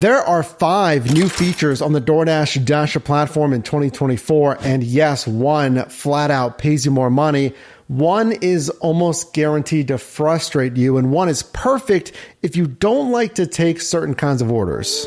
There are 5 new features on the DoorDash Dasher platform in 2024, and yes, one flat out pays you more money. One is almost guaranteed to frustrate you, and one is perfect if you don't like to take certain kinds of orders.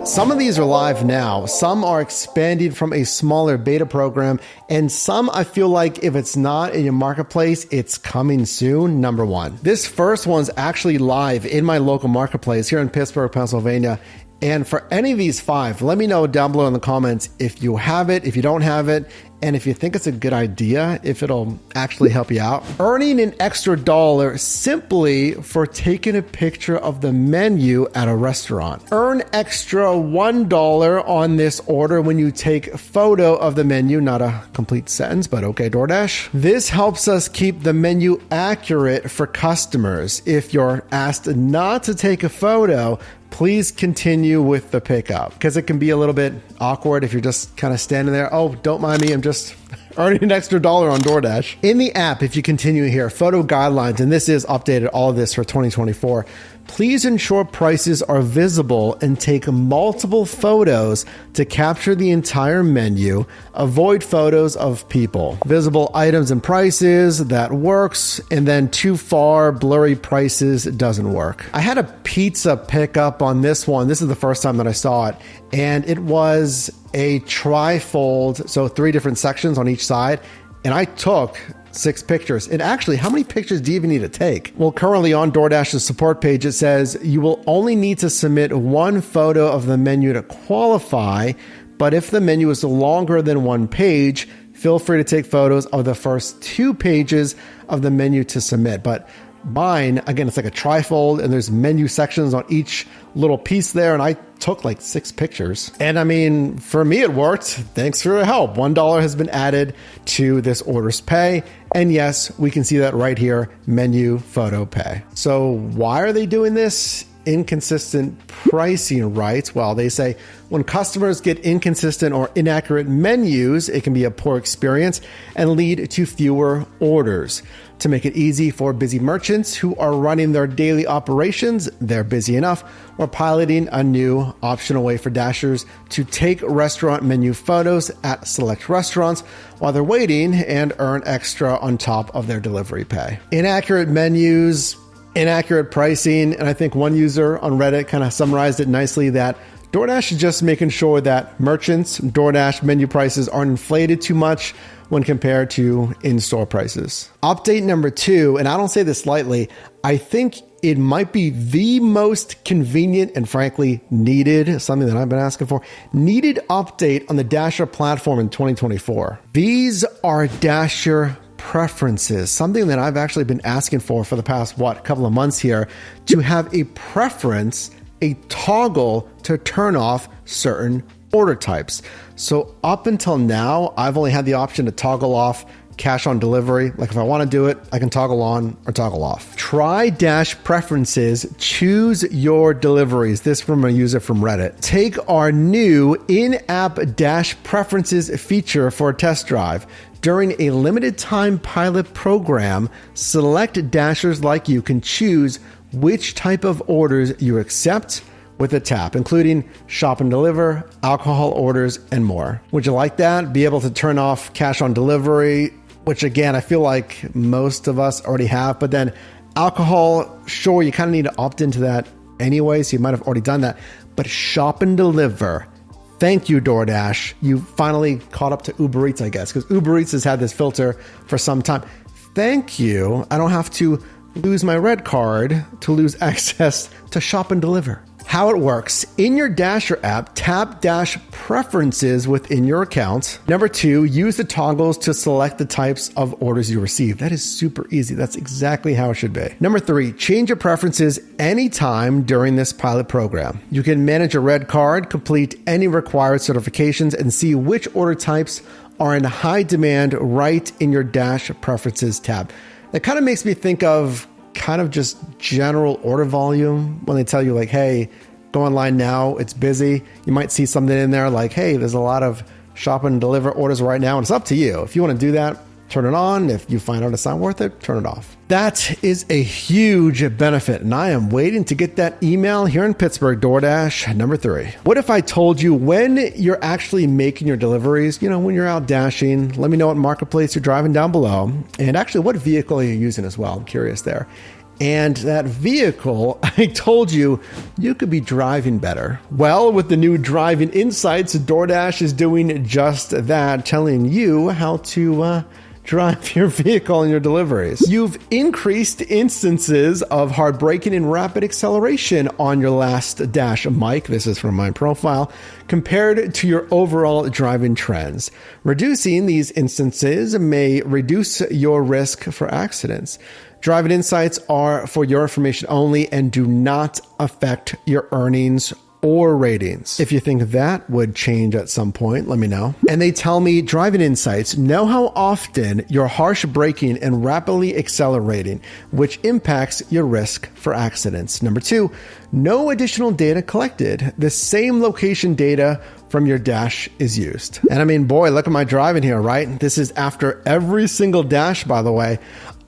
Some of these are live now, some are expanded from a smaller beta program, and some I feel like if it's not in your marketplace, it's coming soon. Number 1. This first one's actually live in my local marketplace here in Pittsburgh, Pennsylvania. And for any of these 5, let me know down below in the comments if you have it, if you don't have it, and if you think it's a good idea, if it'll actually help you out. Earning an extra $1 simply for taking a picture of the menu at a restaurant. Earn extra $1 on this order when you take a photo of the menu, not a complete sentence, but okay, DoorDash. This helps us keep the menu accurate for customers. If you're asked not to take a photo, please continue with the pickup because it can be a little bit awkward if you're just kind of standing there. Oh, don't mind me. I'm just earning an extra $1 on DoorDash. In the app, if you continue here, photo guidelines, and this is updated, all of this for 2024, please ensure prices are visible and take multiple photos to capture the entire menu. Avoid photos of people. Visible items and prices, that works. And then too far, blurry prices doesn't work. I had a pizza pickup on this one. This is the first time that I saw it. And it was a trifold, so 3 different sections on each side. And I took 6 pictures. And actually, how many pictures do you even need to take? Well, currently on DoorDash's support page, it says you will only need to submit 1 photo of the menu to qualify. But if the menu is longer than 1 page, feel free to take photos of the first 2 pages of the menu to submit. But mine, again, it's like a trifold and there's menu sections on each little piece there. And I took like 6 pictures. And I mean, for me, it worked. Thanks for your help. $1 has been added to this order's pay. And yes, we can see that right here, menu photo pay. So why are they doing this? Inconsistent pricing rights. Well, they say when customers get inconsistent or inaccurate menus, it can be a poor experience and lead to fewer orders. To make it easy for busy merchants who are running their daily operations, they're busy enough, we're piloting a new optional way for Dashers to take restaurant menu photos at select restaurants while they're waiting and earn extra on top of their delivery pay. Inaccurate menus, inaccurate pricing, and I think one user on Reddit kind of summarized it nicely that DoorDash is just making sure that merchants' DoorDash menu prices aren't inflated too much when compared to in-store prices. Update number 2, and I don't say this lightly, I think it might be the most convenient and frankly needed, something that I've been asking for, needed update on the Dasher platform in 2024. These are Dasher preferences, something that I've actually been asking for the past, couple of months here, to have a preference, a toggle to turn off certain order types. So up until now, I've only had the option to toggle off cash on delivery. Like if I want to do it, I can toggle on or toggle off. Try Dash preferences, choose your deliveries. This from a user from Reddit. Take our new in-app Dash preferences feature for a test drive. During a limited time pilot program, select Dashers like you can choose which type of orders you accept with a tap, including shop and deliver, alcohol orders, and more. Would you like that? Be able to turn off cash on delivery, which again, I feel like most of us already have, but then alcohol, sure, you kind of need to opt into that anyway, so you might have already done that, but shop and deliver. Thank you, DoorDash. You finally caught up to Uber Eats, I guess, because Uber Eats has had this filter for some time. Thank you. I don't have to lose my red card to lose access to shop and deliver. How it works. In your Dasher app, tap Dash Preferences within your account. Number 2, use the toggles to select the types of orders you receive. That is super easy. That's exactly how it should be. Number 3, change your preferences anytime during this pilot program. You can manage your red card, complete any required certifications, and see which order types are in high demand right in your Dash Preferences tab. That kind of makes me think of kind of just general order volume when they tell you like, hey, go online now, it's busy. You might see something in there like, hey, there's a lot of shop and deliver orders right now, and it's up to you. If you want to do that, turn it on. If you find out it's not worth it, turn it off. That is a huge benefit, and I am waiting to get that email here in Pittsburgh, DoorDash number 3. What if I told you when you're actually making your deliveries, when you're out dashing, let me know what marketplace you're driving down below, and actually what vehicle are you using as well? I'm curious there. And that vehicle, I told you could be driving better. Well, with the new Driving Insights, DoorDash is doing just that, telling you how to drive your vehicle in your deliveries. You've increased instances of hard braking and rapid acceleration on your last dash, Mike. This is from my profile, compared to your overall driving trends. Reducing these instances may reduce your risk for accidents. Driving Insights are for your information only and do not affect your earnings or ratings. If you think that would change at some point, let me know. And they tell me Driving Insights know how often you're harsh braking and rapidly accelerating, which impacts your risk for accidents. Number 2, no additional data collected. The same location data from your dash is used. And I mean, boy, look at my driving here, right? This is after every single dash, by the way,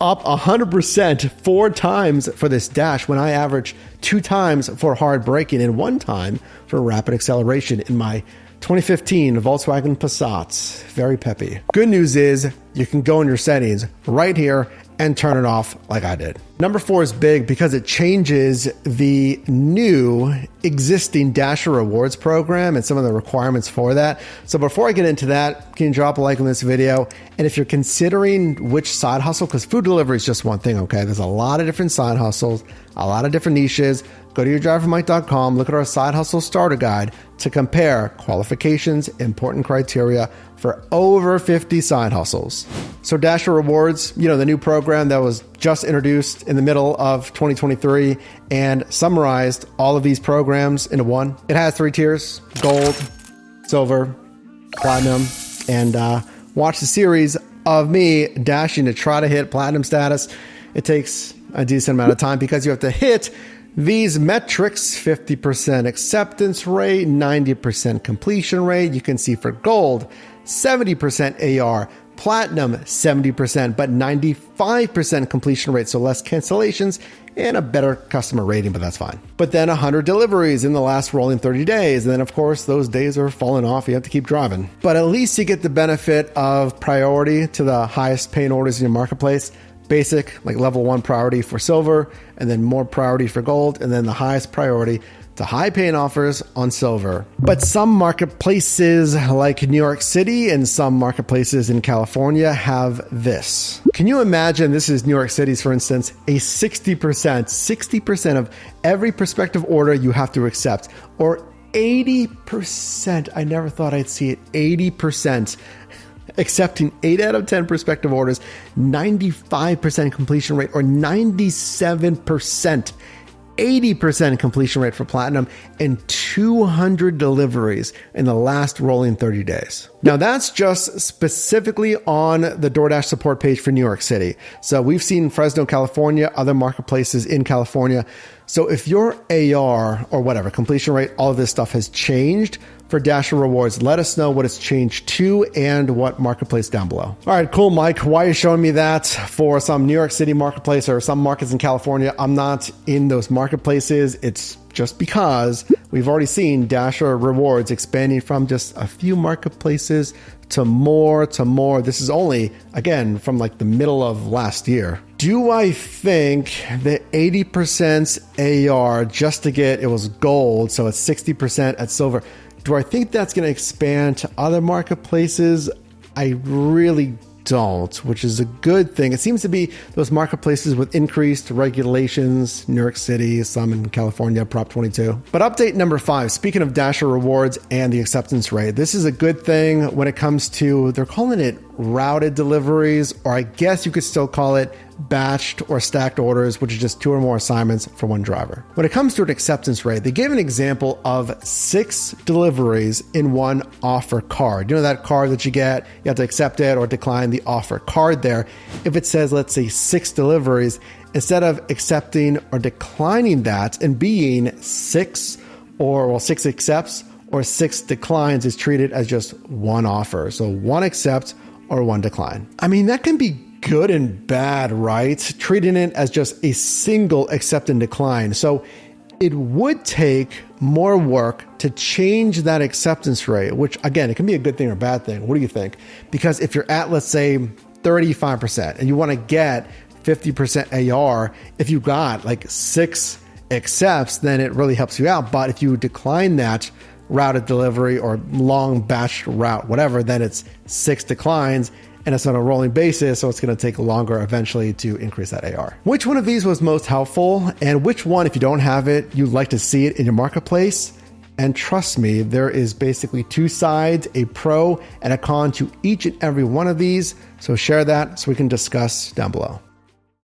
up 100% 4 times for this dash when I average 2 times for hard braking and 1 time for rapid acceleration in my 2015 Volkswagen Passat. Very peppy. Good news is you can go in your settings right here and turn it off like I did. Number 4 is big because it changes the new existing Dasher Rewards program and some of the requirements for that. So before I get into that, can you drop a like on this video? And if you're considering which side hustle, because food delivery is just one thing, okay? There's a lot of different side hustles, a lot of different niches. Go to yourdrivermike.com, look at our side hustle starter guide to compare qualifications, important criteria for over 50 side hustles. So Dasher Rewards, the new program that was just introduced in the middle of 2023 and summarized all of these programs into one. It has 3 tiers: gold, silver, platinum, and watch the series of me dashing to try to hit platinum status. It takes a decent amount of time because you have to hit these metrics: 50% acceptance rate, 90% completion rate. You can see for gold, 70% AR, platinum, 70%, but 95% completion rate. So less cancellations and a better customer rating, but that's fine. But then 100 deliveries in the last rolling 30 days. And then of course, those days are falling off. You have to keep driving, but at least you get the benefit of priority to the highest paying orders in your marketplace. Basic, like level 1 priority for silver, and then more priority for gold, and then the highest priority to high paying offers on silver. But some marketplaces like New York City and some marketplaces in California have this. Can you imagine, this is New York City's, for instance, a 60% of every prospective order you have to accept, or 80%. I never thought I'd see it. 80%. Accepting 8 out of 10 prospective orders, 95% completion rate, or 97%, 80% completion rate for platinum, and 200 deliveries in the last rolling 30 days. Now that's just specifically on the DoorDash support page for New York City. So we've seen Fresno, California, other marketplaces in California. So if your AR or whatever, completion rate, all of this stuff has changed for Dasher Rewards, let us know what it's changed to and what marketplace down below. All right, cool, Mike. Why are you showing me that for some New York City marketplace or some markets in California? I'm not in those marketplaces. It's just because we've already seen Dasher Rewards expanding from just a few marketplaces to more. This is only, again, from like the middle of last year. Do I think that 80% AR just to get, it was gold, so it's 60% at silver. Do I think that's going to expand to other marketplaces? I really don't, which is a good thing. It seems to be those marketplaces with increased regulations, New York City, some in California, Prop 22. But update number 5, speaking of Dasher Rewards and the acceptance rate, this is a good thing when it comes to, they're calling it routed deliveries, or I guess you could still call it batched or stacked orders, which is just 2 or more assignments for one driver. When it comes to an acceptance rate, they gave an example of 6 deliveries in one offer card. You know that card that you get, you have to accept it or decline the offer card there. If it says, let's say 6 deliveries, instead of accepting or declining that and being 6 accepts or 6 declines, is treated as just one offer. So 1 accept or 1 decline. I mean, that can be good and bad, right? Treating it as just a single accept and decline. So it would take more work to change that acceptance rate, which again, it can be a good thing or a bad thing. What do you think? Because if you're at, let's say, 35% and you want to get 50% AR, if you got like 6 accepts, then it really helps you out. But if you decline that routed delivery or long batch route, whatever, then it's 6 declines and it's on a rolling basis. So it's going to take longer eventually to increase that AR. Which one of these was most helpful? And which one, if you don't have it, you'd like to see it in your marketplace? And trust me, there is basically 2 sides, a pro and a con to each and every one of these. So share that so we can discuss down below.